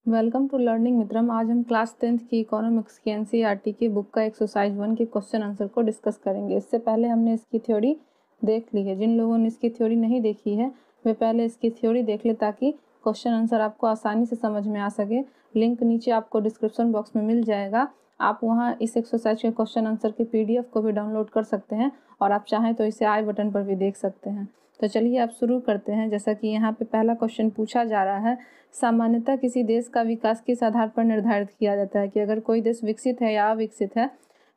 Welcome to learning मित्रम। आज हम class 10th की इकोनॉमिक्स की एनसीईआरटी की बुक का एक्सरसाइज 1 के क्वेश्चन आंसर को डिस्कस करेंगे। इससे पहले हमने इसकी थ्योरी देख ली है। जिन लोगों ने इसकी थ्योरी नहीं देखी है वे पहले इसकी थ्योरी देख ले ताकि क्वेश्चन आंसर आपको आसानी से समझ में आ सके। लिंक नीचे आपको डिस्क्रिप्शन बॉक्स में मिल जाएगा। आप वहाँ इस एक्सरसाइज के क्वेश्चन आंसर की PDF को भी डाउनलोड कर सकते हैं और आप चाहें तो इसे आई बटन पर भी देख सकते हैं। तो चलिए आप शुरू करते हैं। जैसा कि यहाँ पे पहला क्वेश्चन पूछा जा रहा है, सामान्यतः किसी देश का विकास किस आधार पर निर्धारित किया जाता है कि अगर कोई देश विकसित है या अविकसित है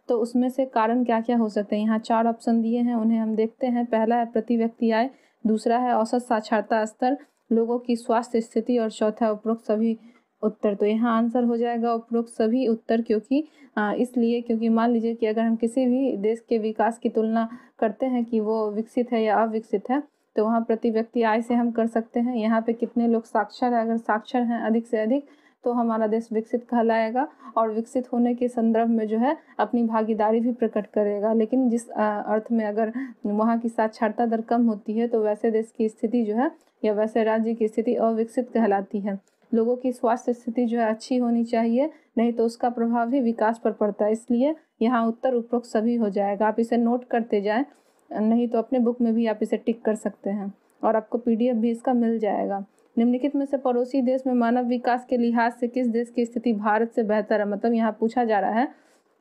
तो उसमें से कारण क्या क्या हो सकते हैं। यहाँ 4 ऑप्शन दिए हैं, उन्हें हम देखते हैं। पहला है प्रति व्यक्ति आय, दूसरा है औसत साक्षरता स्तर, लोगों की स्वास्थ्य स्थिति और चौथा उपरोक्त सभी उत्तर। तो यहाँ आंसर हो जाएगा उपरोक्त सभी उत्तर, क्योंकि मान लीजिए कि अगर हम किसी भी देश के विकास की तुलना करते हैं कि वो विकसित है या अविकसित है तो वहाँ प्रति व्यक्ति आय से हम कर सकते हैं। यहाँ पे कितने लोग साक्षर है, अगर साक्षर हैं अधिक से अधिक तो हमारा देश विकसित कहलाएगा और विकसित होने के संदर्भ में जो है अपनी भागीदारी भी प्रकट करेगा। लेकिन जिस अर्थ में अगर वहाँ की साक्षरता दर कम होती है तो वैसे देश की स्थिति जो है या वैसे राज्य की स्थिति अविकसित कहलाती है। लोगों की स्वास्थ्य स्थिति जो है अच्छी होनी चाहिए, नहीं तो उसका प्रभाव भी विकास पर पड़ता है। इसलिए यहाँ उत्तर उपरोक्त सभी हो जाएगा। आप इसे नोट करते जाएं, नहीं तो अपने बुक में भी आप इसे टिक कर सकते हैं और आपको PDF भी इसका मिल जाएगा। निम्नलिखित में से पड़ोसी देश में मानव विकास के लिहाज से किस देश की स्थिति भारत से बेहतर है। मतलब यहाँ पूछा जा रहा है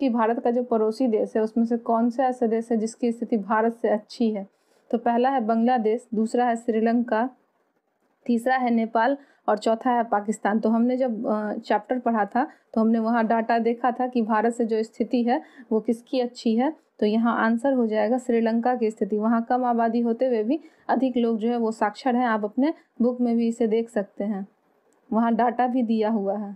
कि भारत का जो पड़ोसी देश है उसमें से कौन सा ऐसा देश है जिसकी स्थिति भारत से अच्छी है। तो पहला है बांग्लादेश, दूसरा है श्रीलंका, तीसरा है नेपाल और चौथा है पाकिस्तान। तो हमने जब चैप्टर पढ़ा था तो हमने वहाँ डाटा देखा था कि भारत से जो स्थिति है वो किसकी अच्छी है। तो यहाँ आंसर हो जाएगा श्रीलंका की स्थिति। वहाँ कम आबादी होते हुए भी अधिक लोग जो है वो साक्षर हैं। आप अपने बुक में भी इसे देख सकते हैं, वहाँ डाटा भी दिया हुआ है।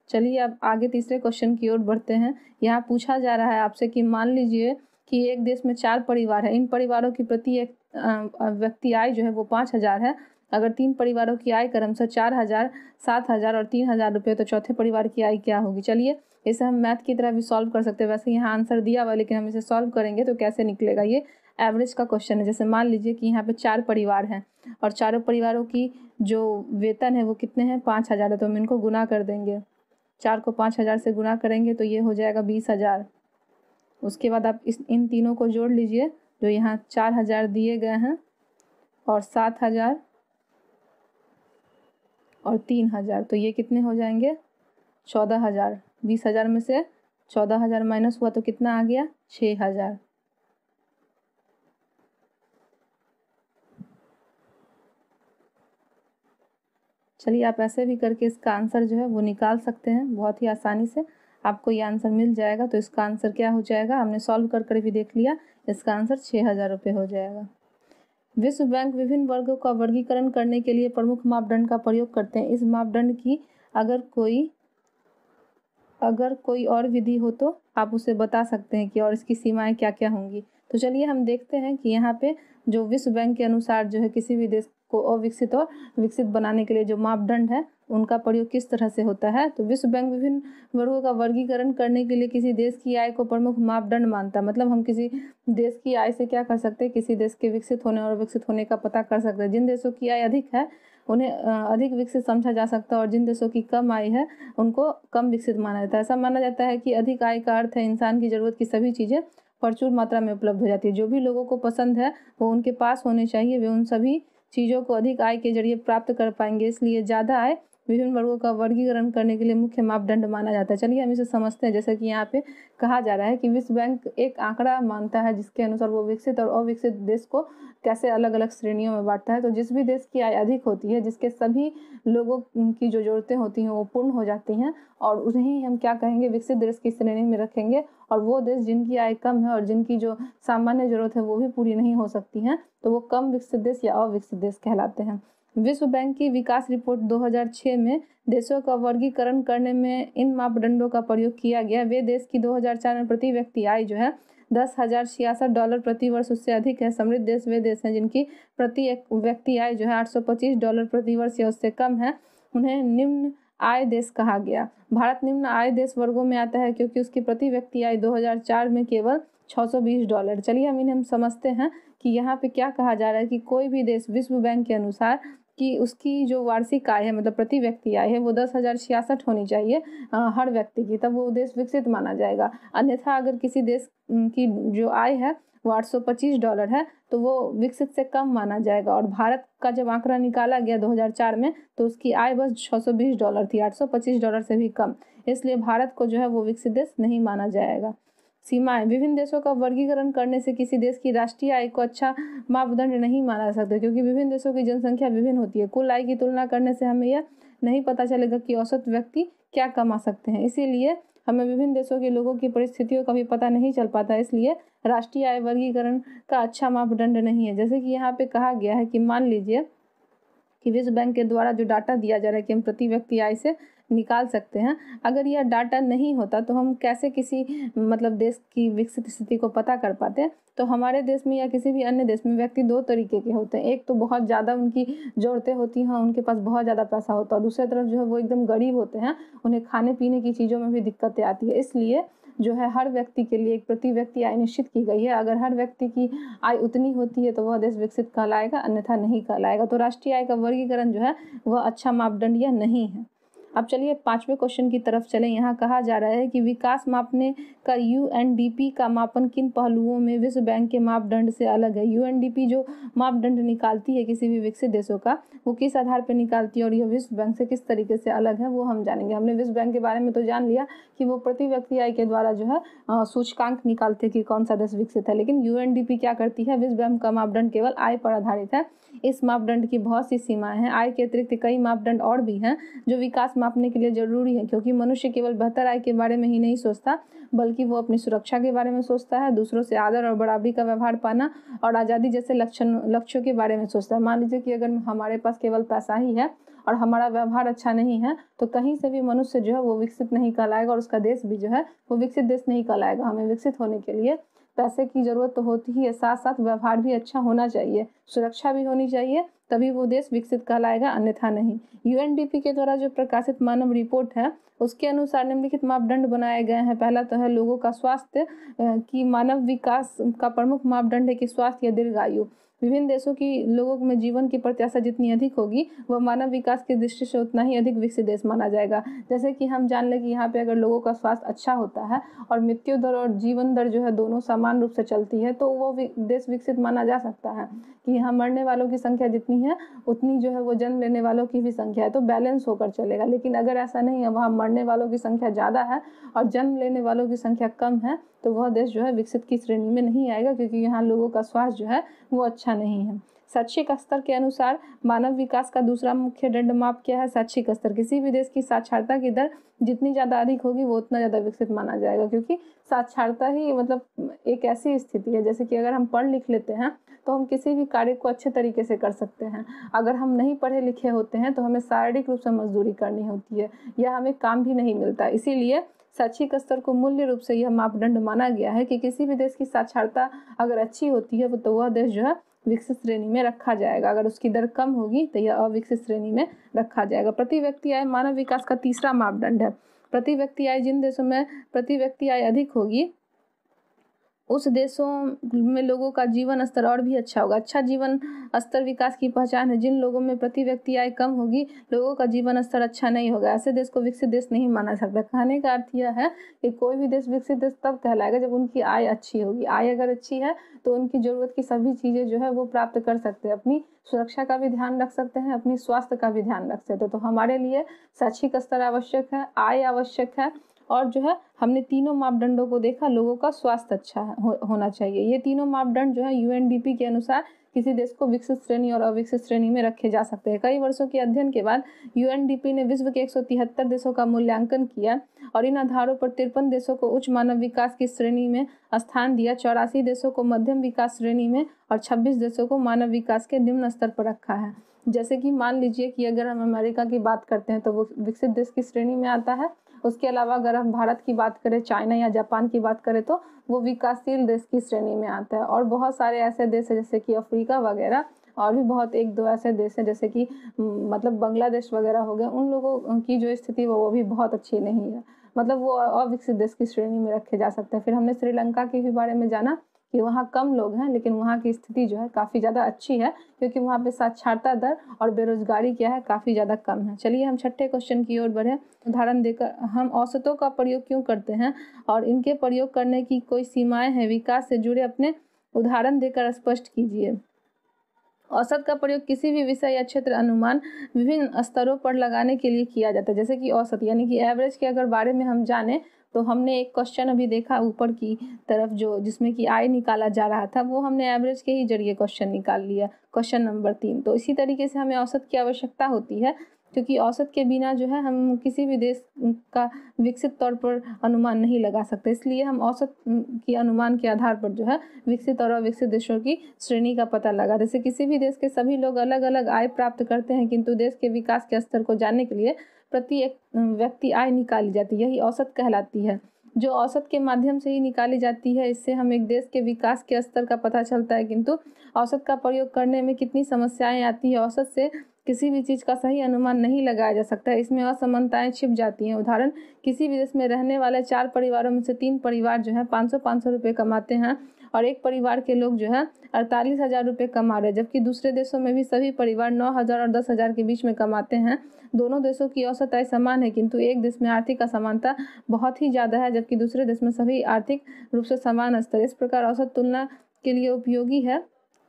चलिए अब आगे तीसरे क्वेश्चन की ओर बढ़ते हैं। यहाँ पूछा जा रहा है आपसे कि मान लीजिए कि एक देश में 4 परिवार है। इन परिवारों की प्रति एक व्यक्ति आय जो है वो 5,000 है। अगर 3 परिवारों की आय क्रमशः 4,000, 7,000 और 3,000 रुपये तो चौथे परिवार की आय क्या होगी। चलिए इसे हम मैथ की तरह भी सॉल्व कर सकते हैं। वैसे यहाँ आंसर दिया हुआ, लेकिन हम इसे सॉल्व करेंगे तो कैसे निकलेगा। ये एवरेज का क्वेश्चन है। जैसे मान लीजिए कि यहाँ पे 4 परिवार हैं और चारों परिवारों की जो वेतन है वो कितने हैं, 5,000 है। तो हम इनको गुना कर देंगे, 4 को 5,000 से गुना करेंगे तो ये हो जाएगा 20,000। उसके बाद आप इन तीनों को जोड़ लीजिए, जो यहाँ 4,000 दिए गए हैं और 7,000 और 3,000, तो ये कितने हो जाएंगे, 14,000। 20,000 में से 14,000 माइनस हुआ तो कितना आ गया, 6,000। चलिए आप ऐसे भी करके इसका आंसर जो है वो निकाल सकते हैं बहुत ही आसानी से। आपको ये आंसर मिल जाएगा। तो इसका आंसर क्या हो जाएगा, हमने सॉल्व कर भी देख लिया। इसका आंसर 6,000 रुपये हो जाएगा। विश्व बैंक विभिन्न वर्गों का वर्गीकरण करने के लिए प्रमुख मापदंड का प्रयोग करते हैं। इस मापदंड की अगर कोई और विधि हो तो आप उसे बता सकते हैं कि और इसकी सीमाएं क्या क्या होंगी। तो चलिए हम देखते हैं कि यहाँ पे जो विश्व बैंक के अनुसार जो है किसी भी देश को अविकसित और विकसित बनाने के लिए जो मापदंड है उनका प्रयोग किस तरह से होता है। तो विश्व बैंक विभिन्न वर्गों का वर्गीकरण करने के लिए किसी देश की आय को प्रमुख मापदंड मानता है। मतलब हम किसी देश की आय से क्या कर सकते हैं, किसी देश के विकसित होने और विकसित होने का पता कर सकते हैं। जिन देशों की आय अधिक है उन्हें अधिक विकसित समझा जा सकता है और जिन देशों की कम आय है उनको कम विकसित माना जाता है। ऐसा माना जाता है कि अधिक आय का अर्थ है इंसान की ज़रूरत की सभी चीज़ें प्रचुर मात्रा में उपलब्ध हो जाती है। जो भी लोगों को पसंद है वो उनके पास होने चाहिए, वे उन सभी चीज़ों को अधिक आय के जरिए प्राप्त कर पाएंगे। इसलिए ज़्यादा आय विभिन्न वर्गों का वर्गीकरण करने के लिए मुख्य मापदंड माना जाता है। चलिए हम इसे समझते हैं। जैसे कि यहाँ पे कहा जा रहा है कि विश्व बैंक एक आंकड़ा मानता है जिसके अनुसार वो विकसित और अविकसित देश को कैसे अलग अलग श्रेणियों में बांटता है। तो जिस भी देश की आय अधिक होती है, जिसके सभी लोगों की जो ज़रूरतें होती हैं वो पूर्ण हो जाती हैं, और उन्हें हम क्या कहेंगे, विकसित देश की श्रेणी में रखेंगे। और वो देश जिनकी आय कम है और जिनकी जो सामान्य जरूरत है वो भी पूरी नहीं हो सकती हैं, तो वो कम विकसित देश या अविकसित देश कहलाते हैं। विश्व बैंक की विकास रिपोर्ट 2006 में देशों का वर्गीकरण करने में इन मापदंडों का प्रयोग किया गया। वे देश की 2004 में प्रति व्यक्ति आय जो है $10,066 प्रति वर्ष उससे अधिक है। समृद्ध देश वे देश हैं जिनकी प्रति एक व्यक्ति आय जो है $825 प्रति वर्ष या उससे कम है। उन्हें निम्न आय देश कहा गया। भारत निम्न आय देश वर्गों में आता है क्योंकि उसकी प्रति व्यक्ति आय 2004 में केवल $620। चलिए हम इन्हें समझते हैं कि यहाँ पे क्या कहा जा रहा है कि कोई भी देश विश्व बैंक के अनुसार कि उसकी जो वार्षिक आय है मतलब प्रति व्यक्ति आय है वो 10,066 होनी चाहिए हर व्यक्ति की, तब वो देश विकसित माना जाएगा। अन्यथा अगर किसी देश की जो आय है वो $825 है तो वो विकसित से कम माना जाएगा। और भारत का जब आंकड़ा निकाला गया 2004 में तो उसकी आय बस $620 थी, $825 से भी कम। इसलिए भारत को जो है वो विकसित देश नहीं माना जाएगा। सीमाएं, विभिन्न देशों का वर्गीकरण करने से किसी देश की राष्ट्रीय आय को अच्छा मापदंड नहीं माना जा सकता, क्योंकि विभिन्न देशों की जनसंख्या विभिन्न होती है। कुल आय की तुलना करने से हमें यह नहीं पता चलेगा कि औसत व्यक्ति क्या कमा सकते हैं, इसीलिए हमें विभिन्न देशों के लोगों की परिस्थितियों का भी पता नहीं चल पाता, इसलिए राष्ट्रीय आय वर्गीकरण का अच्छा मापदंड नहीं है। जैसे कि यहाँ पे कहा गया है कि मान लीजिए कि विश्व बैंक के द्वारा जो डाटा दिया जा रहा है कि हम प्रति व्यक्ति आय से निकाल सकते हैं, अगर यह डाटा नहीं होता तो हम कैसे किसी मतलब देश की विकसित स्थिति को पता कर पाते हैं। तो हमारे देश में या किसी भी अन्य देश में व्यक्ति दो तरीके के होते हैं, एक तो बहुत ज़्यादा उनकी ज़रूरतें होती हैं, उनके पास बहुत ज़्यादा पैसा होता है, दूसरी तरफ जो है वो एकदम गरीब होते हैं, उन्हें खाने पीने की चीज़ों में भी दिक्कतें आती है। इसलिए जो है हर व्यक्ति के लिए एक प्रति व्यक्ति आय निश्चित की गई है। अगर हर व्यक्ति की आय उतनी होती है तो वह देश विकसित कहलाएगा, अन्यथा नहीं कहलाएगा। तो राष्ट्रीय आय का वर्गीकरण जो है वह अच्छा मापदंड या नहीं है। अब चलिए 5वें क्वेश्चन की तरफ चलें। यहाँ कहा जा रहा है कि विकास मापने का यूएनडीपी का मापन किन पहलुओं में विश्व बैंक के मापदंड से अलग है। यूएनडीपी जो मापदंड निकालती है किसी भी विकसित देशों का, वो किस आधार पर निकालती है और यह विश्व बैंक से किस तरीके से अलग है वो हम जानेंगे। हमने विश्व बैंक के बारे में तो जान लिया कि वो प्रति व्यक्ति आय के द्वारा जो है सूचकांक निकालते हैं कि कौन सा देश विकसित है, लेकिन यूएनडीपी क्या करती है, विश्व बैंक का मापदंड केवल आय पर आधारित है। इस मापदंड की बहुत सी सीमाएं हैं। आय के अतिरिक्त कई मापदंड और भी हैं जो विकास मापने के लिए जरूरी है, क्योंकि मनुष्य केवल बेहतर आय के बारे में ही नहीं सोचता बल्कि वो अपनी सुरक्षा के बारे में सोचता है, दूसरों से आदर और बराबरी का व्यवहार पाना और आज़ादी जैसे लक्ष्यों के बारे में सोचता है। मान लीजिए कि अगर हमारे पास केवल पैसा ही है और हमारा व्यवहार अच्छा नहीं है तो कहीं से भी मनुष्य जो है वो विकसित नहीं कहलाएगा और उसका देश भी जो है वो विकसित देश नहीं कहलाएगा। हमें विकसित होने के लिए पैसे की जरूरत तो होती ही है, साथ साथ व्यवहार भी अच्छा होना चाहिए, सुरक्षा भी होनी चाहिए, तभी वो देश विकसित कहलाएगा, अन्यथा नहीं। यूएनडीपी के द्वारा जो प्रकाशित मानव रिपोर्ट है उसके अनुसार निम्नलिखित मापदंड बनाए गए हैं। पहला तो है लोगों का स्वास्थ्य की मानव विकास का प्रमुख मापदंड है कि स्वास्थ्य या दीर्घायु। विभिन्न देशों की लोगों में जीवन की प्रत्याशा जितनी अधिक होगी वह मानव विकास की दृष्टि से उतना ही अधिक विकसित देश माना जाएगा। जैसे कि हम जान लें कि यहाँ पे अगर लोगों का स्वास्थ्य अच्छा होता है और मृत्यु दर और जीवन दर जो है दोनों समान रूप से चलती है तो वो देश विकसित माना जा सकता है कि यहाँ मरने वालों की संख्या जितनी है उतनी जो है वो जन्म लेने वालों की भी संख्या है, तो बैलेंस होकर चलेगा। लेकिन अगर ऐसा नहीं है, वहाँ मरने वालों की संख्या ज़्यादा है और जन्म लेने वालों की संख्या कम है, तो वह देश जो है विकसित की श्रेणी में नहीं आएगा, क्योंकि यहाँ लोगों का स्वास्थ्य जो है वो अच्छा नहीं है। शैक्षिक स्तर के अनुसार मानव विकास का दूसरा मुख्य दंड माप क्या है, शैक्षिक स्तर। किसी भी देश की साक्षरता की दर जितनी ज़्यादा अधिक होगी वो उतना ज़्यादा विकसित माना जाएगा, क्योंकि साक्षरता ही मतलब एक ऐसी स्थिति है जैसे कि अगर हम पढ़ लिख लेते हैं तो हम किसी भी कार्य को अच्छे तरीके से कर सकते हैं। अगर हम नहीं पढ़े लिखे होते हैं तो हमें शारीरिक रूप से मजदूरी करनी होती है या हमें काम भी नहीं मिलता। इसीलिए शैक्षिक स्तर को मूल्य रूप से यह मापदंड माना गया है कि किसी भी देश की साक्षरता अगर अच्छी होती है तो वह देश जो है विकसित श्रेणी में रखा जाएगा, अगर उसकी दर कम होगी तो यह अविकसित श्रेणी में रखा जाएगा। प्रति व्यक्ति आय मानव विकास का तीसरा मापदंड है। प्रति व्यक्ति आय, जिन देशों में प्रति व्यक्ति आय अधिक होगी उस देशों में लोगों का जीवन स्तर और भी अच्छा होगा। अच्छा जीवन स्तर विकास की पहचान है। जिन लोगों में प्रति व्यक्ति आय कम होगी लोगों का जीवन स्तर अच्छा नहीं होगा, ऐसे देश को विकसित देश नहीं माना सकता। कहने का अर्थ यह है कि कोई भी देश विकसित देश तब कहलाएगा जब उनकी आय अच्छी होगी। आय अगर अच्छी है तो उनकी ज़रूरत की सभी चीज़ें जो है वो प्राप्त कर सकते हैं, अपनी सुरक्षा का भी ध्यान रख सकते हैं, अपनी स्वास्थ्य का भी ध्यान रख सकते हैं। तो हमारे लिए शैक्षिक स्तर आवश्यक है, आय आवश्यक है और जो है हमने तीनों मापदंडों को देखा। लोगों का स्वास्थ्य अच्छा होना चाहिए। ये तीनों मापदंड जो है यूएनडीपी के अनुसार किसी देश को विकसित श्रेणी और अविकसित श्रेणी में रखे जा सकते हैं। कई वर्षों के अध्ययन के बाद यूएनडीपी ने विश्व के 173 देशों का मूल्यांकन किया और इन आधारों पर 53 देशों को उच्च मानव विकास की श्रेणी में स्थान दिया, 84 देशों को मध्यम विकास श्रेणी में और 26 देशों को मानव विकास के निम्न स्तर पर रखा है। जैसे कि मान लीजिए कि अगर हम अमेरिका की बात करते हैं तो वो विकसित देश की श्रेणी में आता है। उसके अलावा अगर हम भारत की बात करें, चाइना या जापान की बात करें तो वो विकासशील देश की श्रेणी में आता है। और बहुत सारे ऐसे देश हैं जैसे कि अफ्रीका वगैरह, और भी बहुत एक दो ऐसे देश हैं जैसे कि मतलब बांग्लादेश वगैरह हो गया, उन लोगों की जो स्थिति वो भी बहुत अच्छी नहीं है, मतलब वो अविकसित देश की श्रेणी में रखे जा सकते हैं। फिर हमने श्रीलंका के भी बारे में जाना कि वहाँ कम लोग हैं, लेकिन वहाँ की स्थिति जो है काफ़ी ज़्यादा अच्छी है, क्योंकि वहाँ पे साक्षरता दर और बेरोजगारी क्या है, काफ़ी ज़्यादा कम है। चलिए हम छठे क्वेश्चन की ओर बढ़े। उदाहरण देकर हम औसतों का प्रयोग क्यों करते हैं और इनके प्रयोग करने की कोई सीमाएं हैं, विकास से जुड़े अपने उदाहरण देकर स्पष्ट कीजिए। औसत का प्रयोग किसी भी विषय या क्षेत्र अनुमान विभिन्न स्तरों पर लगाने के लिए किया जाता है। जैसे कि औसत यानी कि एवरेज के अगर बारे में हम जाने, तो हमने एक क्वेश्चन अभी देखा ऊपर की तरफ जो जिसमें कि आय निकाला जा रहा था, वो हमने एवरेज के ही जरिए क्वेश्चन निकाल लिया, क्वेश्चन नंबर 3। तो इसी तरीके से हमें औसत की आवश्यकता होती है, क्योंकि औसत के बिना जो है हम किसी भी देश का विकसित तौर पर अनुमान नहीं लगा सकते। इसलिए हम औसत की अनुमान के आधार पर जो है विकसित और अविकसित देशों की श्रेणी का पता लगा। जैसे किसी भी देश के सभी लोग अलग अलग आय प्राप्त करते हैं, किंतु देश के विकास के स्तर को जानने के लिए प्रति एक व्यक्ति आय निकाली जाती है, यही औसत कहलाती है, जो औसत के माध्यम से ही निकाली जाती है। इससे हम एक देश के विकास के स्तर का पता चलता है, किंतु औसत का प्रयोग करने में कितनी समस्याएं आती है। औसत से किसी भी चीज़ का सही अनुमान नहीं लगाया जा सकता है, इसमें असमानताएं छिप जाती हैं। उदाहरण, किसी भी देश में रहने वाले 4 परिवारों में से 3 परिवार जो है 500-500 रुपये कमाते हैं और एक परिवार के लोग जो है 48,000 रुपये कमा रहे हैं, जबकि दूसरे देशों में भी सभी परिवार 9,000 और 10,000 के बीच में कमाते हैं। दोनों देशों की औसत आय समान है, किंतु एक देश में आर्थिक असमानता बहुत ही ज़्यादा है, जबकि दूसरे देश में सभी आर्थिक रूप से समान स्तर। इस प्रकार औसत तुलना के लिए उपयोगी है,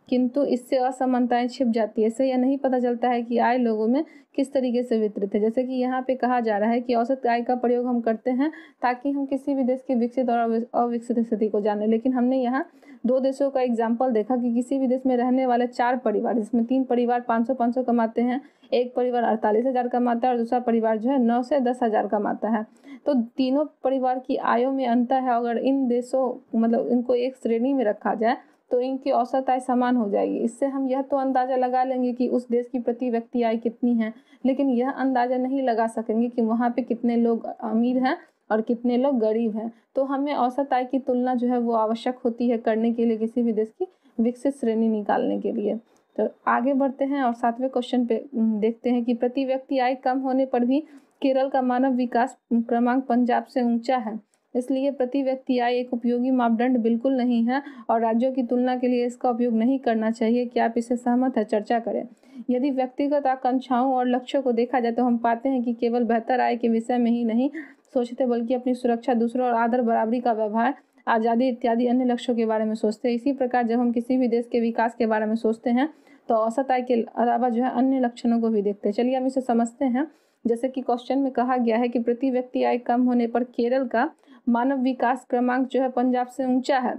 किंतु इससे असमानताएं छिप जाती है। इससे यह नहीं पता चलता है कि आय लोगों में किस तरीके से वितरित है। जैसे कि यहाँ पे कहा जा रहा है कि औसत आय का प्रयोग हम करते हैं ताकि हम किसी भी देश की विकसित और अविकसित स्थिति को जाने, लेकिन हमने यहाँ 2 देशों का एग्जाम्पल देखा कि किसी भी देश में रहने वाले 4 परिवार, जिसमें 3 परिवार 500-500 कमाते हैं, एक परिवार 48,000 कमाता है और दूसरा परिवार जो है 9 से 10,000 कमाता है। तो तीनों परिवार की आयों में अंतर है। अगर इन देशों मतलब इनको एक श्रेणी में रखा जाए तो इनकी औसत आय समान हो जाएगी। इससे हम यह तो अंदाज़ा लगा लेंगे कि उस देश की प्रति व्यक्ति आय कितनी है, लेकिन यह अंदाज़ा नहीं लगा सकेंगे कि वहाँ पे कितने लोग अमीर हैं और कितने लोग गरीब हैं। तो हमें औसत आय की तुलना जो है वो आवश्यक होती है करने के लिए, किसी भी देश की विकसित श्रेणी निकालने के लिए। तो आगे बढ़ते हैं और 7वें क्वेश्चन पे देखते हैं कि प्रति व्यक्ति आय कम होने पर भी केरल का मानव विकास क्रमांक पंजाब से ऊंचा है, इसलिए प्रति व्यक्ति आय एक उपयोगी मापदंड बिल्कुल नहीं है और राज्यों की तुलना के लिए इसका उपयोग नहीं करना चाहिए। क्या आप इससे सहमत हैं? चर्चा करें। यदि व्यक्तिगत आकांक्षाओं और लक्ष्यों को देखा जाए तो हम पाते हैं कि केवल बेहतर आय के विषय में ही नहीं सोचते, बल्कि अपनी सुरक्षा, दूसरों और आदर, बराबरी का व्यवहार, आज़ादी इत्यादि अन्य लक्ष्यों के बारे में सोचते हैं। इसी प्रकार जब हम किसी भी देश के विकास के बारे में सोचते हैं तो औसत आय के अलावा जो है अन्य लक्षणों को भी देखते हैं। चलिए हम इसे समझते हैं। जैसे कि क्वेश्चन में कहा गया है कि प्रति व्यक्ति आय कम होने पर केरल का मानव विकास क्रमांक जो है पंजाब से ऊंचा है,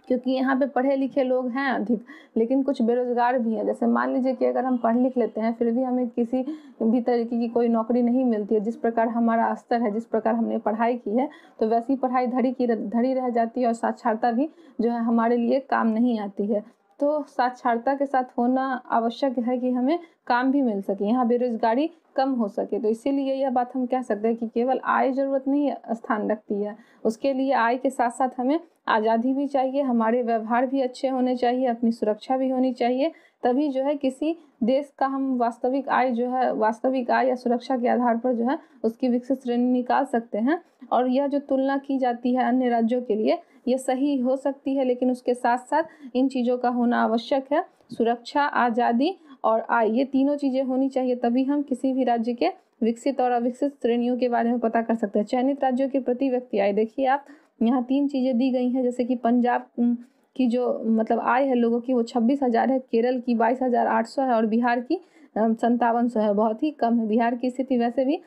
क्योंकि यहाँ पे पढ़े लिखे लोग हैं अधिक, लेकिन कुछ बेरोजगार भी हैं। जैसे मान लीजिए कि अगर हम पढ़ लिख लेते हैं फिर भी हमें किसी भी तरीके की कोई नौकरी नहीं मिलती है। जिस प्रकार हमारा स्तर है, जिस प्रकार हमने पढ़ाई की है, तो वैसी पढ़ाई धड़ी रह जाती है और साक्षरता भी जो है हमारे लिए काम नहीं आती है। तो साक्षरता के साथ होना आवश्यक है कि हमें काम भी मिल सके, यहाँ बेरोजगारी कम हो सके। तो इसीलिए यह बात हम कह सकते हैं कि केवल आय जरूरत नहीं स्थान रखती है, उसके लिए आय के साथ साथ हमें आज़ादी भी चाहिए, हमारे व्यवहार भी अच्छे होने चाहिए, अपनी सुरक्षा भी होनी चाहिए। तभी जो है किसी देश का हम वास्तविक आय या सुरक्षा के आधार पर जो है उसकी विकसित श्रेणी निकाल सकते हैं। और यह जो तुलना की जाती है अन्य राज्यों के लिए, यह सही हो सकती है, लेकिन उसके साथ साथ इन चीज़ों का होना आवश्यक है। सुरक्षा, आज़ादी और आय, ये तीनों चीज़ें होनी चाहिए, तभी हम किसी भी राज्य के विकसित और अविकसित श्रेणियों के बारे में पता कर सकते हैं। चयनित राज्यों की प्रति व्यक्ति आय, देखिए आप यहाँ 3 चीज़ें दी गई हैं। जैसे कि पंजाब की जो मतलब आय है लोगों की वो 26,000 है, केरल की 22,800 है और बिहार की 5700 है, बहुत ही कम है। बिहार की स्थिति वैसे भी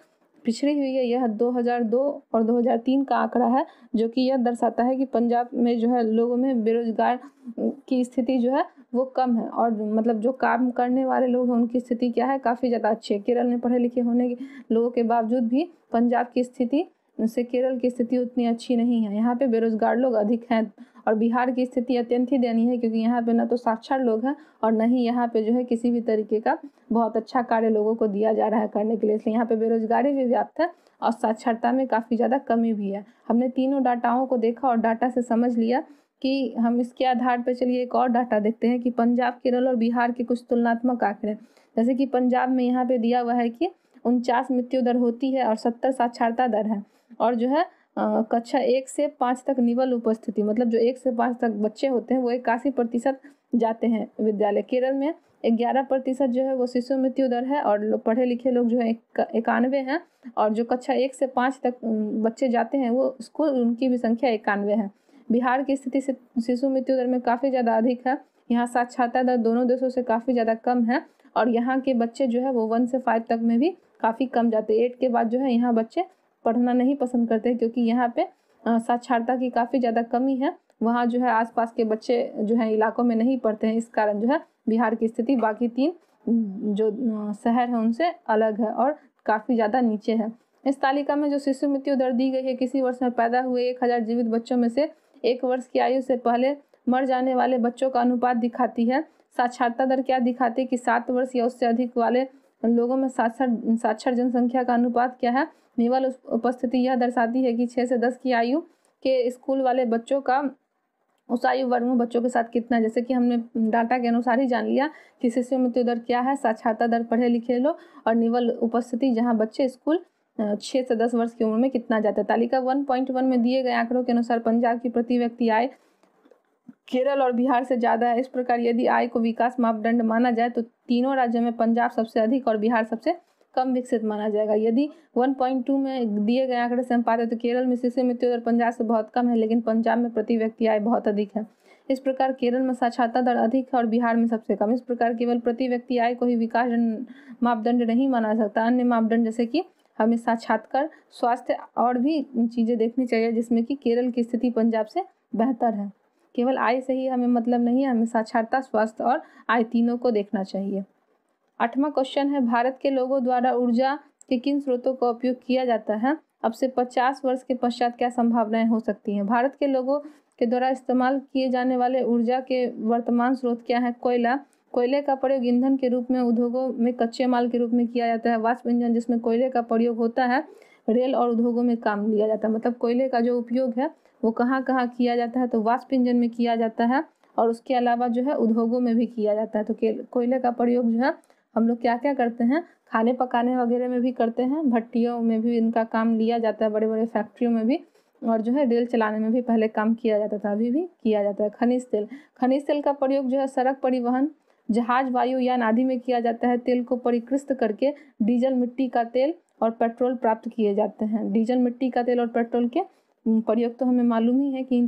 पिछड़ी हुई है। यह 2002 और 2003 का आंकड़ा है, जो कि यह दर्शाता है कि पंजाब में जो है लोगों में बेरोजगार की स्थिति जो है वो कम है, और मतलब जो काम करने वाले लोग हैं उनकी स्थिति क्या है, काफ़ी ज़्यादा अच्छी है। केरल में पढ़े लिखे होने के लोगों के बावजूद भी पंजाब की स्थिति से केरल की स्थिति उतनी अच्छी नहीं है। यहाँ पे बेरोजगार लोग अधिक हैं और बिहार की स्थिति अत्यंत ही दयनीय है, क्योंकि यहाँ पे न तो साक्षर लोग हैं और न ही यहाँ पे जो है किसी भी तरीके का बहुत अच्छा कार्य लोगों को दिया जा रहा है करने के लिए। इसलिए यहाँ पे बेरोजगारी भी व्याप्त है और साक्षरता में काफ़ी ज़्यादा कमी भी है। हमने तीनों डाटाओं को देखा और डाटा से समझ लिया कि हम इसके आधार पर चलिए एक और डाटा देखते हैं कि पंजाब, केरल और बिहार के कुछ तुलनात्मक आंकड़े। जैसे कि पंजाब में यहाँ पे दिया हुआ है कि 49 मृत्यु दर होती है और 70 साक्षरता दर है, और जो है कक्षा 1 से 5 तक निवल उपस्थिति, मतलब जो 1 से 5 तक बच्चे होते हैं वो 81% जाते हैं विद्यालय। केरल में 11% जो है वो शिशु मृत्यु दर है और पढ़े लिखे लोग जो है 91 हैं, और जो कक्षा 1 से 5 तक बच्चे जाते हैं वो स्कूल, उनकी भी संख्या 91 है। बिहार की स्थिति से शिशु मृत्यु दर में काफ़ी ज़्यादा अधिक है। यहाँ साक्षरता दर दोनों देशों से काफ़ी ज़्यादा कम है, और यहाँ के बच्चे जो है वो 1 से 5 तक में भी काफ़ी कम जाते हैं। 8 के बाद जो है यहाँ बच्चे पढ़ना नहीं पसंद करते, क्योंकि यहाँ पे साक्षरता की काफ़ी ज़्यादा कमी है। वहाँ जो है आसपास के बच्चे जो है इलाकों में नहीं पढ़ते हैं, इस कारण जो है बिहार की स्थिति बाकी 3 जो शहर हैं उनसे अलग है और काफ़ी ज़्यादा नीचे है। इस तालिका में जो शिशु मृत्यु दर दी गई है, किसी वर्ष में पैदा हुए 1000 जीवित बच्चों में से 1 वर्ष की आयु से पहले मर जाने वाले बच्चों का अनुपात दिखाती है। साक्षरता दर क्या दिखाती है कि 7 वर्ष या उससे अधिक वाले लोगों में साक्षर जनसंख्या का अनुपात क्या है। निवल उपस्थिति यह दर्शाती है कि 6 से 10 की आयु के स्कूल वाले बच्चों का उस आयु वर्ग में बच्चों के साथ कितना, जैसे कि हमने डाटा के अनुसार ही जान लिया कि शिशु मृत्यु दर क्या है, साक्षरता दर पढ़े लिखे लोग, और निवल उपस्थिति जहाँ बच्चे स्कूल 6 से 10 वर्ष की उम्र में कितना जाता है। तालिका 1.1 में दिए गए आंकड़ों के अनुसार पंजाब की प्रति व्यक्ति आय केरल और बिहार से ज़्यादा है। इस प्रकार यदि आय को विकास मापदंड माना जाए तो तीनों राज्यों में पंजाब सबसे अधिक और बिहार सबसे कम विकसित माना जाएगा। यदि 1.2 में दिए गए आंकड़े से हम पाते तो केरल में शिशु मृत्यु दर पंजाब से बहुत कम है, लेकिन पंजाब में प्रति व्यक्ति आय बहुत अधिक है। इस प्रकार केरल में साक्षरता दर अधिक है और बिहार में सबसे कम। इस प्रकार केवल प्रति व्यक्ति आय को ही विकास मापदंड नहीं माना सकता। अन्य मापदंड जैसे कि हमें साक्षात्कार, स्वास्थ्य और भी चीज़ें देखनी चाहिए, जिसमें कि केरल की स्थिति पंजाब से बेहतर है। केवल आय से ही हमें मतलब नहीं है, हमें साक्षरता, स्वास्थ्य और आय तीनों को देखना चाहिए। 8वां क्वेश्चन है, भारत के लोगों द्वारा ऊर्जा के किन स्रोतों का उपयोग किया जाता है? अब से 50 वर्ष के पश्चात क्या संभावनाएं हो सकती हैं? भारत के लोगों के द्वारा इस्तेमाल किए जाने वाले ऊर्जा के वर्तमान स्रोत क्या है? कोयला। कोयले का प्रयोग ईंधन के रूप में उद्योगों में कच्चे माल के रूप में किया जाता है। वाष्प इंजन, जिसमें कोयले का प्रयोग होता है, रेल और उद्योगों में काम लिया जाता है। मतलब कोयले का जो उपयोग है वो कहाँ कहाँ किया जाता है, तो वाष्प इंजन में किया जाता है, और उसके अलावा जो है उद्योगों में भी किया जाता है। तो कोयले का प्रयोग जो है हम लोग क्या क्या करते हैं, खाने पकाने वगैरह में भी करते हैं, भट्टियों में भी इनका काम लिया जाता है, बड़े बड़े फैक्ट्रियों में भी, और जो है रेल चलाने में भी पहले काम किया जाता था, अभी भी किया जाता है। खनिज तेल। खनिज तेल का प्रयोग जो है सड़क परिवहन, जहाज, वायुयान आदि में किया जाता है। तेल को परिष्कृत करके डीजल, मिट्टी का तेल और पेट्रोल प्राप्त किए जाते हैं। डीजल, मिट्टी का तेल और पेट्रोल के प्रयोग तो हमें मालूम ही है कि इन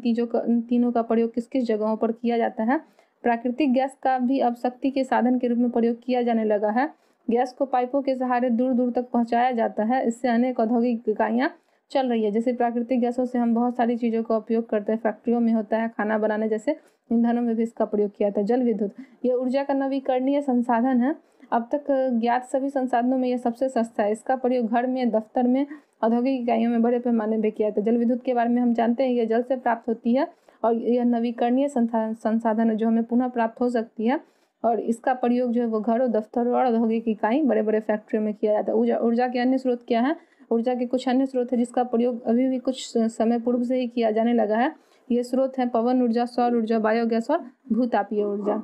तीनों का प्रयोग किस किस जगहों पर किया जाता है। प्राकृतिक गैस का भी अब शक्ति के साधन के रूप में प्रयोग किया जाने लगा है। गैस को पाइपों के सहारे दूर दूर तक पहुंचाया जाता है। इससे अनेक औद्योगिक इकाइयाँ चल रही है। जैसे प्राकृतिक गैसों से हम बहुत सारी चीज़ों का उपयोग करते हैं, फैक्ट्रियों में होता है, खाना बनाने जैसे ईंधनों में भी इसका प्रयोग किया जाता है। जल विद्युत, ये ऊर्जा का नवीकरणीय संसाधन है। अब तक ज्ञात सभी संसाधनों में यह सबसे सस्ता है। इसका प्रयोग घर में, दफ्तर में, औद्योगिक इकाइयों में बड़े पैमाने पर किया जाता है। जल विद्युत के बारे में हम जानते हैं, यह जल से प्राप्त होती है और यह नवीकरणीय संसाधन है जो हमें पुनः प्राप्त हो सकती है, और इसका प्रयोग जो है वो घरों, दफ्तरों और औद्योगिक इकाई, बड़े बड़े फैक्ट्रियों में किया जाता है। ऊर्जा के अन्य स्रोत क्या है? ऊर्जा के कुछ अन्य स्रोत है जिसका प्रयोग अभी भी कुछ समय पूर्व से ही किया जाने लगा है। ये स्रोत है पवन ऊर्जा, सौर ऊर्जा, बायोगैस और भूतापीय ऊर्जा।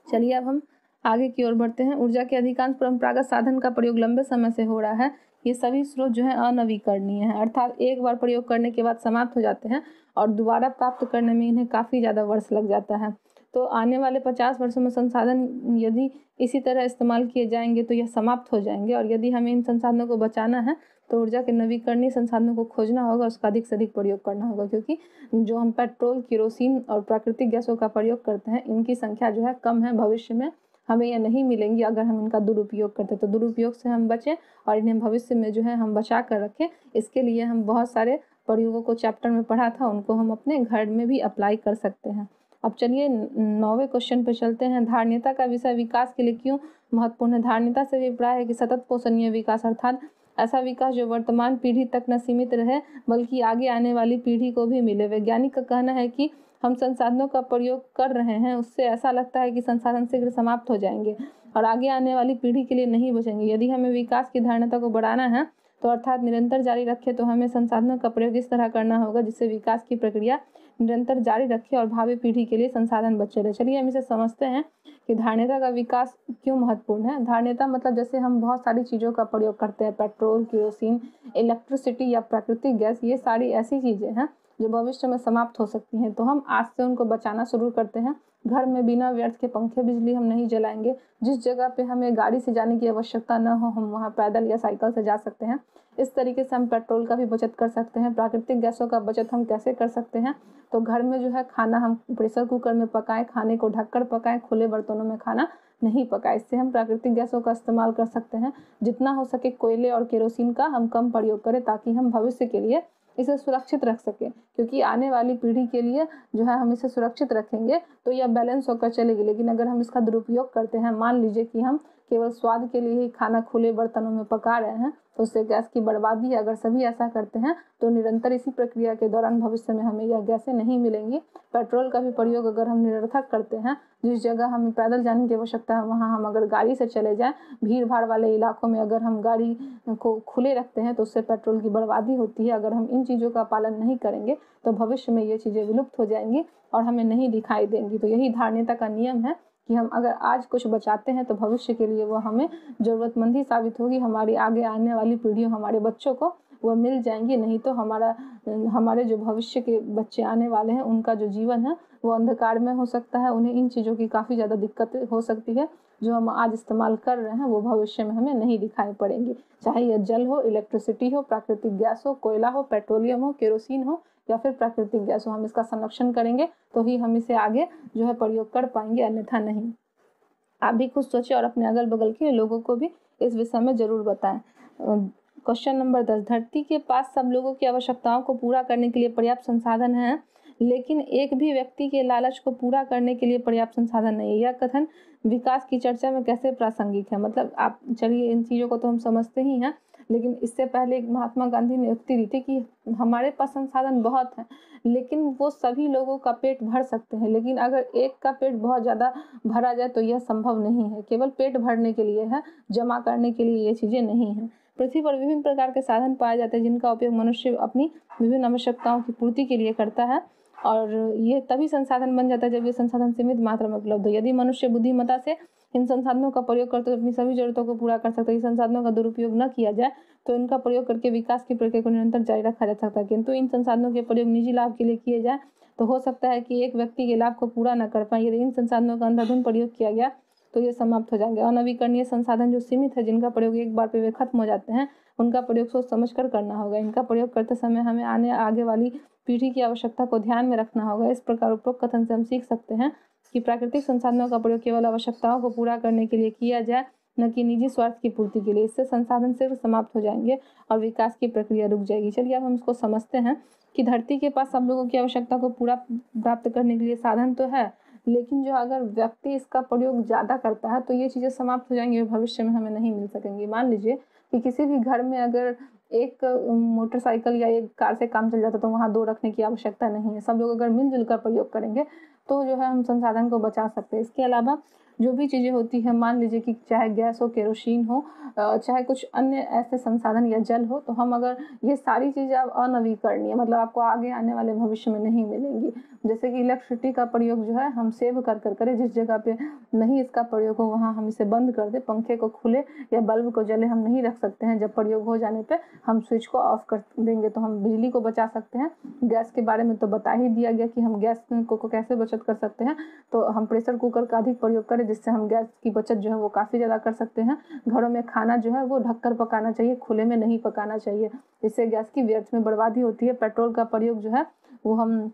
चलिए अब हम आगे की ओर बढ़ते हैं। ऊर्जा के अधिकांश परंपरागत साधन का प्रयोग लंबे समय से हो रहा है। ये सभी स्रोत जो है अनवीकरणीय है, अर्थात एक बार प्रयोग करने के बाद समाप्त हो जाते हैं और दोबारा प्राप्त करने में इन्हें काफ़ी ज़्यादा वर्ष लग जाता है। तो आने वाले 50 वर्षों में संसाधन यदि इसी तरह इस्तेमाल किए जाएंगे तो यह समाप्त हो जाएंगे, और यदि हमें इन संसाधनों को बचाना है तो ऊर्जा के नवीकरणीय संसाधनों को खोजना होगा, उसका अधिक से अधिक प्रयोग करना होगा, क्योंकि जो हम पेट्रोल, केरोसिन और प्राकृतिक गैसों का प्रयोग करते हैं इनकी संख्या जो है कम है। भविष्य में हमें यह नहीं मिलेंगी अगर हम इनका दुरुपयोग करते, तो दुरुपयोग से हम बचें और इन्हें भविष्य में जो है हम बचा कर रखें। इसके लिए हम बहुत सारे प्रयोगों को चैप्टर में पढ़ा था, उनको हम अपने घर में भी अप्लाई कर सकते हैं। अब चलिए 9वें क्वेश्चन पे चलते हैं। धारणीयता का विषय विकास के लिए क्यों महत्वपूर्ण है? धारणीयता से अभिप्राय है कि सतत पोषणीय विकास, अर्थात ऐसा विकास जो वर्तमान पीढ़ी तक न सीमित रहे बल्कि आगे आने वाली पीढ़ी को भी मिले। वैज्ञानिक का कहना है कि हम संसाधनों का प्रयोग कर रहे हैं, उससे ऐसा लगता है कि संसाधन शीघ्र समाप्त हो जाएंगे और आगे आने वाली पीढ़ी के लिए नहीं बचेंगे। यदि हमें विकास की धारणीयता को बढ़ाना है तो अर्थात निरंतर जारी रखें, तो हमें संसाधनों का प्रयोग इस तरह करना होगा जिससे विकास की प्रक्रिया निरंतर जारी रखे और भावी पीढ़ी के लिए संसाधन बचे रहे। चलिए हम इसे समझते हैं कि धारणता का विकास क्यों महत्वपूर्ण है। धारणता मतलब जैसे हम बहुत सारी चीज़ों का प्रयोग करते हैं, पेट्रोल, केरोसिन, इलेक्ट्रिसिटी या प्राकृतिक गैस, ये सारी ऐसी चीज़ें हैं जो भविष्य में समाप्त हो सकती हैं, तो हम आज से उनको बचाना शुरू करते हैं। घर में बिना व्यर्थ के पंखे बिजली हम नहीं जलाएंगे। जिस जगह पे हमें गाड़ी से जाने की आवश्यकता न हो, हम वहाँ पैदल या साइकिल से जा सकते हैं। इस तरीके से हम पेट्रोल का भी बचत कर सकते हैं। प्राकृतिक गैसों का बचत हम कैसे कर सकते हैं, तो घर में जो है खाना हम प्रेशर कुकर में पकाएं, खाने को ढककर पकाएं, खुले बर्तनों में खाना नहीं पकाएं। इससे हम प्राकृतिक गैसों का इस्तेमाल कर सकते हैं। जितना हो सके कोयले और केरोसिन का हम कम प्रयोग करें ताकि हम भविष्य के लिए इसे सुरक्षित रख सकें, क्योंकि आने वाली पीढ़ी के लिए जो है हम इसे सुरक्षित रखेंगे तो यह बैलेंस होकर चलेगी। लेकिन अगर हम इसका दुरुपयोग करते हैं, मान लीजिए कि हम केवल स्वाद के लिए ही खाना खुले बर्तनों में पका रहे हैं, तो उससे गैस की बर्बादी है। अगर सभी ऐसा करते हैं तो निरंतर इसी प्रक्रिया के दौरान भविष्य में हमें यह गैसें नहीं मिलेंगी। पेट्रोल का भी प्रयोग अगर हम निरर्थक करते हैं, जिस जगह हमें पैदल जाने की आवश्यकता है वहाँ हम अगर गाड़ी से चले जाएं, भीड़ भाड़ वाले इलाकों में अगर हम गाड़ी को खुले रखते हैं तो उससे पेट्रोल की बर्बादी होती है। अगर हम इन चीज़ों का पालन नहीं करेंगे तो भविष्य में ये चीज़ें विलुप्त हो जाएंगी और हमें नहीं दिखाई देंगी। तो यही धारणता का नियम है कि हम अगर आज कुछ बचाते हैं तो भविष्य के लिए वो हमें ज़रूरतमंद ही साबित होगी। हमारी आगे आने वाली पीढ़ियों, हमारे बच्चों को वो मिल जाएंगी। नहीं तो हमारे जो भविष्य के बच्चे आने वाले हैं उनका जो जीवन है वो अंधकार में हो सकता है। उन्हें इन चीज़ों की काफ़ी ज़्यादा दिक्कत हो सकती है। जो हम आज इस्तेमाल कर रहे हैं वो भविष्य में हमें नहीं दिखाई पड़ेंगी, चाहे यह जल हो, इलेक्ट्रिसिटी हो, प्राकृतिक गैस हो, कोयला हो, पेट्रोलियम हो, केरोसिन हो या फिर प्राकृतिक गैस हो। हम इसका संरक्षण करेंगे तो ही हम इसे आगे जो है प्रयोग कर पाएंगे, अन्यथा नहीं। आप भी कुछ सोचें और अपने अगल बगल के लोगों को भी इस विषय में जरूर बताएं। क्वेश्चन नंबर 10, धरती के पास सब लोगों की आवश्यकताओं को पूरा करने के लिए पर्याप्त संसाधन हैं, लेकिन एक भी व्यक्ति के लालच को पूरा करने के लिए पर्याप्त संसाधन नहीं है। यह कथन विकास की चर्चा में कैसे प्रासंगिक है? मतलब आप चलिए इन चीज़ों को तो हम समझते ही हैं, लेकिन इससे पहले महात्मा गांधी ने युक्ति दी थी कि हमारे पास संसाधन बहुत हैं, लेकिन वो सभी लोगों का पेट भर सकते हैं। लेकिन अगर एक का पेट बहुत ज़्यादा भरा जाए तो यह संभव नहीं है। केवल पेट भरने के लिए है, जमा करने के लिए ये चीज़ें नहीं हैं। पृथ्वी पर विभिन्न प्रकार के साधन पाए जाते हैं जिनका उपयोग मनुष्य अपनी विभिन्न आवश्यकताओं की पूर्ति के लिए करता है, और ये तभी संसाधन बन जाता है जब ये संसाधन सीमित मात्रा में उपलब्ध हो। यदि मनुष्य बुद्धिमत्ता से इन संसाधनों का प्रयोग करते हुए अपनी सभी जरूरतों को पूरा कर सकता है, इन संसाधनों का दुरुपयोग न किया जाए तो इनका प्रयोग करके विकास की प्रक्रिया को निरंतर जारी रखा जा सकता है। किंतु इन संसाधनों के प्रयोग निजी लाभ के लिए किए जाए तो हो सकता है कि एक व्यक्ति के लाभ को पूरा न कर पाए। यदि इन संसाधनों का अंधाधुंध प्रयोग किया गया तो ये समाप्त हो जाएंगे। अनवीकरणीय संसाधन जो सीमित है, जिनका प्रयोग एक बार पे वे खत्म हो जाते हैं, उनका प्रयोग सोच समझ कर करना होगा। इनका प्रयोग करते समय हमें आगे वाली पीढ़ी की आवश्यकता को ध्यान में रखना होगा। इस प्रकार उपरोक्त कथन से हम सीख सकते हैं कि प्राकृतिक संसाधनों का प्रयोग केवल आवश्यकताओं को पूरा करने के लिए किया जाए, न कि निजी स्वार्थ की पूर्ति के लिए। इससे संसाधन सिर्फ समाप्त हो जाएंगे और विकास की प्रक्रिया रुक जाएगी। चलिए अब हम इसको समझते हैं कि धरती के पास सब लोगों की आवश्यकता को पूरा प्राप्त करने के लिए साधन तो है, लेकिन जो अगर व्यक्ति इसका प्रयोग ज़्यादा करता है तो ये चीज़ें समाप्त हो जाएंगी और भविष्य में हमें नहीं मिल सकेंगी। मान लीजिए कि किसी भी घर में अगर एक मोटरसाइकिल या एक कार से काम चल जाता तो वहाँ दो रखने की आवश्यकता नहीं है। सब लोग अगर मिलजुल कर प्रयोग करेंगे तो जो है हम संसाधन को बचा सकते हैं। इसके अलावा जो भी चीज़ें होती हैं, मान लीजिए कि चाहे गैस हो, केरोसिन हो, चाहे कुछ अन्य ऐसे संसाधन या जल हो, तो हम अगर ये सारी चीज़ें अब अनवीकरणीय, मतलब आपको आगे आने वाले भविष्य में नहीं मिलेंगी। जैसे कि इलेक्ट्रिसिटी का प्रयोग जो है हम सेव कर करें, जिस जगह पे नहीं इसका प्रयोग हो वहाँ हम इसे बंद कर दें। पंखे को खुले या बल्ब को जले हम नहीं रख सकते हैं। जब प्रयोग हो जाने पे हम स्विच को ऑफ कर देंगे तो हम बिजली को बचा सकते हैं। गैस के बारे में तो बता ही दिया गया कि हम गैस को कैसे बचत कर सकते हैं। तो हम प्रेशर कुकर का अधिक प्रयोग करें, जिससे हम गैस की बचत जो है वो काफ़ी ज़्यादा कर सकते हैं। घरों में खाना जो है वो ढककर पकाना चाहिए, खुले में नहीं पकाना चाहिए, इससे गैस की व्यर्थ में बर्बादी होती है। पेट्रोल का प्रयोग जो है वो हम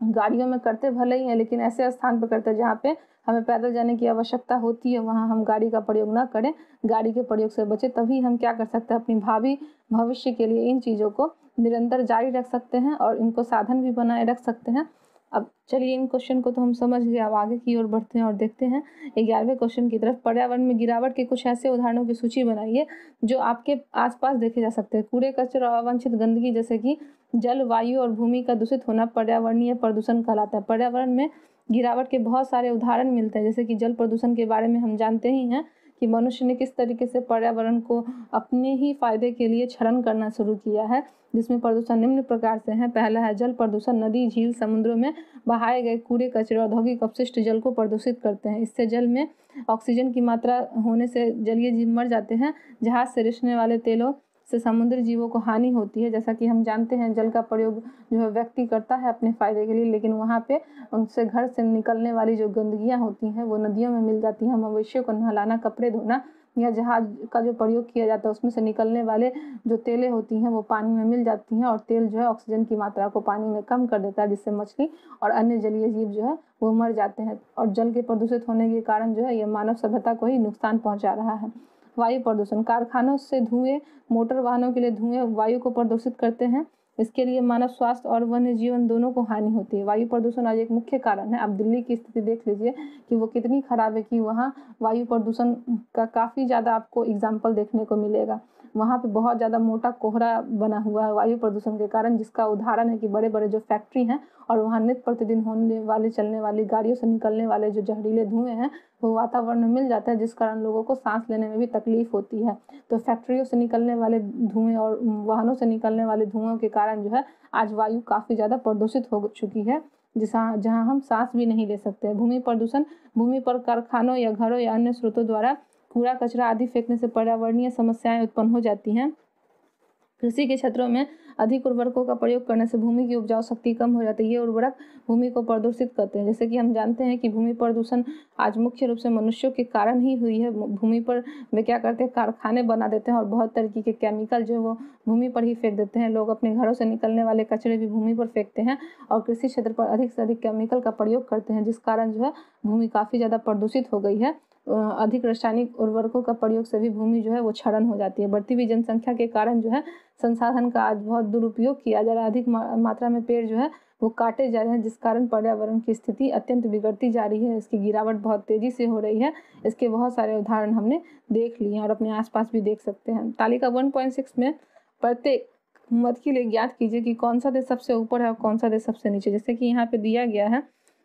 गाड़ियों में करते भले ही हैं, लेकिन ऐसे स्थान पर करते हैं जहाँ पे हमें पैदल जाने की आवश्यकता होती है, वहाँ हम गाड़ी का प्रयोग ना करें, गाड़ी के प्रयोग से बचें। तभी हम क्या कर सकते हैं, अपनी भविष्य के लिए इन चीज़ों को निरंतर जारी रख सकते हैं और इनको साधन भी बनाए रख सकते हैं। अब चलिए इन क्वेश्चन को तो हम समझ गए, अब आगे की ओर बढ़ते हैं और देखते हैं 11वें क्वेश्चन की तरफ। पर्यावरण में गिरावट के कुछ ऐसे उदाहरणों की सूची बनाइए जो आपके आसपास देखे जा सकते हैं। कूड़े, कचरा और अवांछित गंदगी जैसे कि जल, वायु और भूमि का दूषित होना पर्यावरणीय प्रदूषण कहलाता है। पर्यावरण में गिरावट के बहुत सारे उदाहरण मिलते हैं, जैसे कि जल प्रदूषण के बारे में हम जानते ही हैं कि मनुष्य ने किस तरीके से पर्यावरण को अपने ही फायदे के लिए क्षरण करना शुरू किया है, जिसमें प्रदूषण निम्न प्रकार से हैं। पहला है जल प्रदूषण। नदी, झील, समुद्रों में बहाए गए कूड़े, कचरे, औद्योगिक अपशिष्ट जल को प्रदूषित करते हैं। इससे जल में ऑक्सीजन की मात्रा होने से जलीय जीव मर जाते हैं। जहाज से रिसने वाले तेलों से समुद्री जीवों को हानि होती है। जैसा कि हम जानते हैं, जल का प्रयोग जो है व्यक्ति करता है अपने फायदे के लिए, लेकिन वहाँ पे उनसे घर से निकलने वाली जो गंदगियाँ होती हैं वो नदियों में मिल जाती हैं। मवेशियों को नहलाना, कपड़े धोना या जहाज का जो प्रयोग किया जाता है उसमें से निकलने वाले जो तेलें होती हैं वो पानी में मिल जाती हैं, और तेल जो है ऑक्सीजन की मात्रा को पानी में कम कर देता है, जिससे मछली और अन्य जलीय जीव जो है वो मर जाते हैं। और जल के प्रदूषित होने के कारण जो है ये मानव सभ्यता को ही नुकसान पहुँचा रहा है। वायु प्रदूषण। कारखानों से धुएं, मोटर वाहनों के लिए धुएं वायु को प्रदूषित करते हैं। इसके लिए मानव स्वास्थ्य और वन्य जीवन दोनों को हानि होती है। वायु प्रदूषण आज एक मुख्य कारण है। आप दिल्ली की स्थिति देख लीजिए कि वो कितनी खराब है कि वहाँ वायु प्रदूषण का काफ़ी ज़्यादा आपको एग्जाम्पल देखने को मिलेगा। वहाँ पे बहुत ज़्यादा मोटा कोहरा बना हुआ है वायु प्रदूषण के कारण, जिसका उदाहरण है कि बड़े बड़े जो फैक्ट्री हैं और वहाँ नित्य प्रतिदिन होने वाले चलने वाली गाड़ियों से निकलने वाले जो जहरीले धुएं हैं वो वातावरण में मिल जाता है, जिस कारण लोगों को सांस लेने में भी तकलीफ होती है। तो फैक्ट्रियों से निकलने वाले धुएं और वाहनों से निकलने वाले धुओं के कारण जो है आज वायु काफ़ी ज़्यादा प्रदूषित हो चुकी है, जहाँ हम सांस भी नहीं ले सकते। भूमि प्रदूषण। भूमि पर कारखानों या घरों या अन्य स्रोतों द्वारा कूड़ा कचरा आदि फेंकने से पर्यावरणीय समस्याएं उत्पन्न हो जाती हैं। कृषि के क्षेत्रों में अधिक उर्वरकों का प्रयोग करने से भूमि की उपजाऊ शक्ति कम हो जाती है। ये उर्वरक भूमि को प्रदूषित करते हैं। जैसे कि हम जानते हैं कि भूमि प्रदूषण आज मुख्य रूप से मनुष्यों के कारण ही हुई है। भूमि पर वे क्या करते हैं, कारखाने बना देते हैं और बहुत तरीके के केमिकल जो है वो भूमि पर ही फेंक देते हैं। लोग अपने घरों से निकलने वाले कचरे भी भूमि पर फेंकते हैं और कृषि क्षेत्र पर अधिक से अधिक केमिकल का प्रयोग करते हैं, जिस कारण जो है भूमि काफ़ी ज़्यादा प्रदूषित हो गई है। अधिक रासायनिक उर्वरकों का प्रयोग से भी भूमि जो है वो क्षरण हो जाती है। बढ़ती हुई जनसंख्या के कारण जो है संसाधन का आज बहुत दुरुपयोग किया जा रहा है। अधिक मात्रा में पेड़ जो है वो काटे जा रहे हैं, जिस कारण पर्यावरण की स्थिति अत्यंत बिगड़ती जा रही है। इसकी गिरावट बहुत तेजी से हो रही है। इसके बहुत सारे उदाहरण हमने देख लिए हैं और अपने आसपास भी देख सकते हैं। तालिका 1.6 में प्रत्येक मत के लिए ज्ञात कीजिए कि कौन सा देश सबसे ऊपर है और कौन सा देश सबसे नीचे। जैसे कि यहाँ पे दिया गया है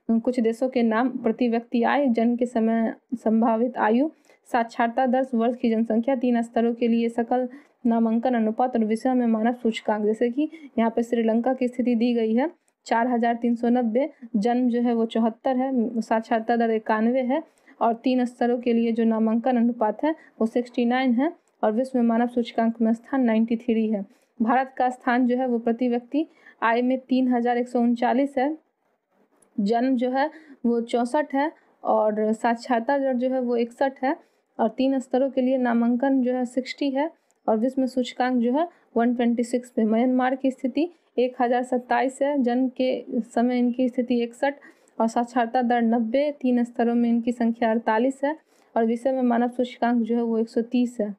कुछ देशों के नाम। प्रति व्यक्ति आय, जन्म के समय संभावित आयु, साक्षरता दर, वर्ष की जनसंख्या, 3 स्तरों के लिए सकल नामांकन अनुपात और विषय में मानव सूचकांक। जैसे कि यहाँ पे श्रीलंका की स्थिति दी गई है 4390, जन्म जो है वो 74 है, साक्षरता दर 91 है और 3 स्तरों के लिए जो नामांकन अनुपात है वो 69 है और विश्व में मानव सूचकांक में स्थान 93 है। भारत का स्थान जो है वो प्रति व्यक्ति आय में 3139 है, जन्म जो है वो 64 है और साक्षरता दर जो है वो 61 है और 3 स्तरों के लिए नामांकन जो है 60 है और विश्व में सूचकांक जो है 126 पे। म्यांमार की स्थिति 1027 है, जन्म के समय इनकी स्थिति 61 और साक्षरता दर 90, 3 स्तरों में इनकी संख्या 48 है और विश्व में मानव सूचकांक जो है वो 130 है।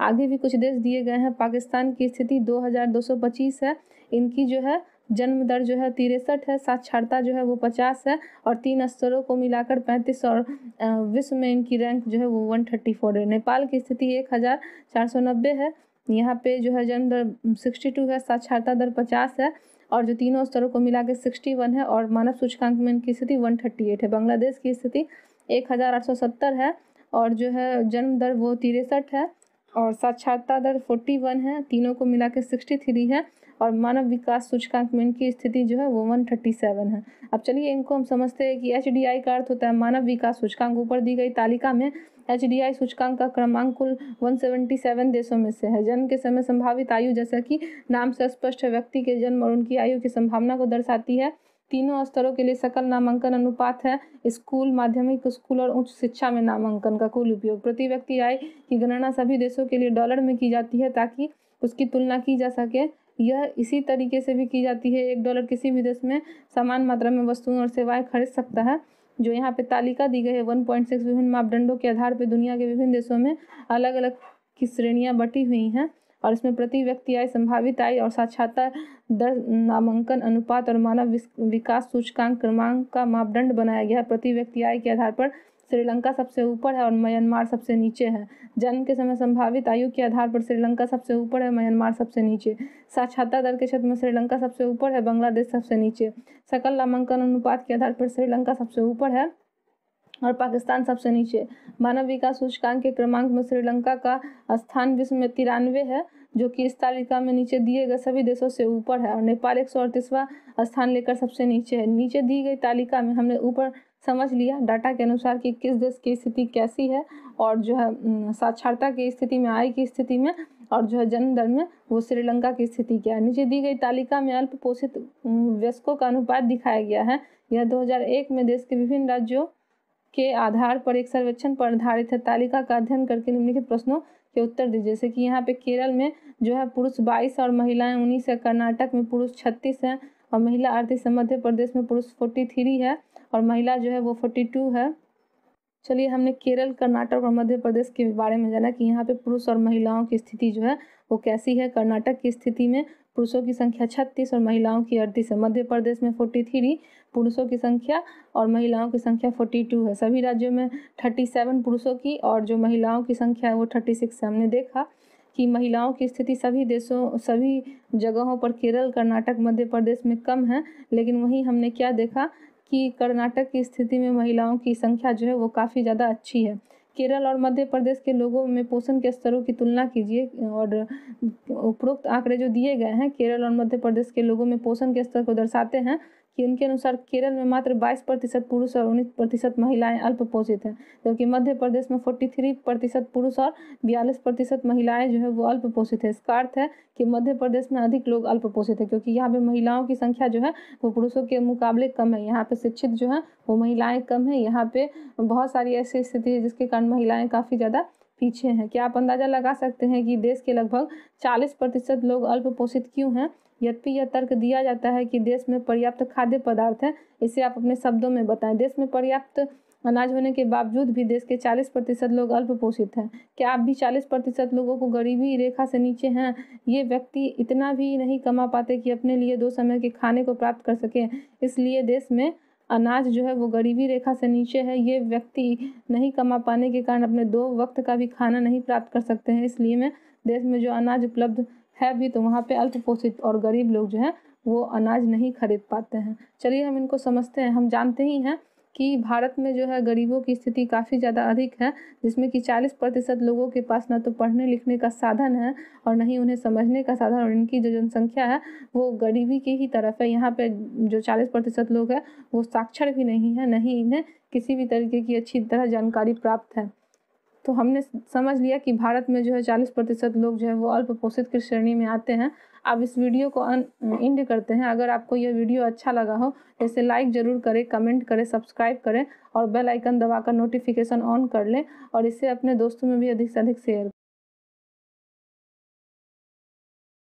आगे भी कुछ देश दिए गए हैं। पाकिस्तान की स्थिति 2225 है, इनकी जो है जन्म दर जो है 63 है, साक्षरता जो है वो 50 है और 3 स्तरों को मिलाकर 35 और विश्व में इनकी रैंक जो है वो 134 है। नेपाल की स्थिति 1490 है, यहाँ पे जो है जन्म दर 62 है, साक्षरता दर 50 है और जो तीनों स्तरों को मिला के 61 है और मानव सूचकांक में इनकी स्थिति 138 है। बांग्लादेश की स्थिति 1870 है और जो है जन्म दर वो 63 है और साक्षरता दर 41 है, तीनों को मिला के 63 है और मानव विकास सूचकांक में इनकी स्थिति जो है वो 137 है। अब चलिए इनको हम समझते हैं कि HDI का अर्थ होता है मानव विकास सूचकांक। ऊपर दी गई तालिका में HDI सूचकांक का क्रमांक कुल 177 देशों में से है। जन्म के समय संभावित आयु, जैसा कि नाम से स्पष्ट है, व्यक्ति के जन्म और उनकी आयु की संभावना को दर्शाती है। तीनों स्तरों के लिए सकल नामांकन अनुपात है। स्कूल, माध्यमिक स्कूल और उच्च शिक्षा में नामांकन का कुल उपयोग। प्रति व्यक्ति आय की गणना सभी देशों के लिए डॉलर में की जाती है ताकि उसकी तुलना की जा सके। यह इसी तरीके से भी की जाती है। $1 किसी भी देश में समान मात्रा में वस्तुएं और सेवाएं खरीद सकता है। जो यहाँ पे तालिका दी गई है 1.6 विभिन्न मापदंडों के आधार पर दुनिया के विभिन्न देशों में अलग अलग की श्रेणियाँ बटी हुई हैं और इसमें प्रति व्यक्ति आय, संभावित आय और साक्षरता दर, नामांकन अनुपात और मानव विकास सूचकांक क्रमांक का मापदंड बनाया गया है। प्रति व्यक्ति आय के आधार पर श्रीलंका सबसे ऊपर है और म्यांमार सबसे नीचे है। जन्म के समय संभावित आयु के आधार पर श्रीलंका सबसे ऊपर है, म्यांमार सबसे नीचे। साक्षरता दर के क्षेत्र में श्रीलंका सबसे ऊपर है, बांग्लादेश सबसे नीचे। सकल नामांकन अनुपात के आधार पर श्रीलंका सबसे ऊपर है और पाकिस्तान सबसे नीचे। मानव विकास सूचकांक के क्रमांक में श्रीलंका का स्थान विश्व में 93 है, जो कि इस तालिका में नीचे दिए गए सभी देशों से ऊपर है। और नेपाल 138वां स्थान लेकर सबसे नीचे है। नीचे दी गई तालिका में हमने ऊपर समझ लिया डाटा के अनुसार कि किस देश की स्थिति कैसी है, और जो है साक्षरता की स्थिति में, आय की स्थिति में, और जो है जन्म दर में वो श्रीलंका की स्थिति क्या है। नीचे दी गई तालिका में अल्प पोषित वयस्कों का अनुपात दिखाया गया है। यह 2001 में देश के विभिन्न राज्यों के आधार पर एक सर्वेक्षण पर आधारित है। तालिका का अध्ययन करके निम्नलिखित प्रश्नों के उत्तर दीजिए। जैसे कि यहाँ पे केरल में जो है पुरुष 22 और महिलाएं 19 है। कर्नाटक में पुरुष 36 हैं और महिला 38 है। मध्य प्रदेश में पुरुष 43 है और महिला जो है वो 42 है। चलिए, हमने केरल, कर्नाटक और मध्य प्रदेश के बारे में जाना कि यहाँ पे पुरुष और महिलाओं की स्थिति जो है वो कैसी है। कर्नाटक की स्थिति में पुरुषों की संख्या 36 और महिलाओं की 38 है। मध्य प्रदेश में 43 पुरुषों की संख्या और महिलाओं की संख्या 42 है। सभी राज्यों में 37 पुरुषों की और जो महिलाओं की संख्या है वो 36 है। हमने देखा कि महिलाओं की स्थिति सभी जगहों पर केरल, कर्नाटक, मध्य प्रदेश में कम है, लेकिन वहीं हमने क्या देखा कि कर्नाटक की स्थिति में महिलाओं की संख्या जो है वो काफ़ी ज़्यादा अच्छी है। केरल और मध्य प्रदेश के लोगों में पोषण के स्तरों की तुलना कीजिए और उपरोक्त आंकड़े जो दिए गए हैं केरल और मध्य प्रदेश के लोगों में पोषण के स्तर को दर्शाते हैं कि उनके अनुसार केरल में मात्र 22% पुरुष और 19% महिलाएं अल्प पोषित हैं, जबकि मध्य प्रदेश में 43% पुरुष और 42% महिलाएं जो है वो अल्प पोषित है। इसका अर्थ है कि मध्य प्रदेश में अधिक लोग अल्प पोषित है, क्योंकि यहाँ पे महिलाओं की संख्या जो है वो पुरुषों के मुकाबले कम है। यहाँ पे शिक्षित जो है वो महिलाएं कम है। यहाँ पे बहुत सारी ऐसी स्थिति है जिसके कारण महिलाएं काफ़ी ज़्यादा पीछे हैं। क्या आप अंदाज़ा लगा सकते हैं कि देश के लगभग 40% लोग अल्प पोषित क्यों हैं? यद्यपि यह तर्क दिया जाता है कि देश में पर्याप्त खाद्य पदार्थ है, इसे आप अपने शब्दों में बताएं। देश में पर्याप्त अनाज होने के बावजूद भी देश के 40% लोग अल्प पोषित हैं। क्या आप भी 40% लोगों को गरीबी रेखा से नीचे हैं? ये व्यक्ति इतना भी नहीं कमा पाते कि अपने लिए 2 समय के खाने को प्राप्त कर सकें, इसलिए देश में अनाज जो है वो गरीबी रेखा से नीचे है। ये व्यक्ति नहीं कमा पाने के कारण अपने 2 वक्त का भी खाना नहीं प्राप्त कर सकते हैं, इसलिए में देश में जो अनाज उपलब्ध है भी तो वहाँ पे अल्प पोषित और गरीब लोग जो हैं वो अनाज नहीं खरीद पाते हैं। चलिए, हम इनको समझते हैं। हम जानते ही हैं कि भारत में जो है गरीबों की स्थिति काफ़ी ज़्यादा अधिक है, जिसमें कि 40% लोगों के पास ना तो पढ़ने लिखने का साधन है और न ही उन्हें समझने का साधन, और इनकी जो जनसंख्या है वो गरीबी की ही तरफ है। यहाँ पे जो 40% लोग हैं वो साक्षर भी नहीं है, नहीं इन्हें किसी भी तरीके की अच्छी तरह जानकारी प्राप्त है। तो हमने समझ लिया कि भारत में जो है 40% लोग जो है वो अल्प पोषित की श्रेणी में आते हैं। अब इस वीडियो को एंड करते हैं। अगर आपको यह वीडियो अच्छा लगा हो तो इसे लाइक ज़रूर करें, कमेंट करें, सब्सक्राइब करें और बेल आइकन दबाकर नोटिफिकेशन ऑन कर लें, और इसे अपने दोस्तों में भी अधिक से अधिक शेयर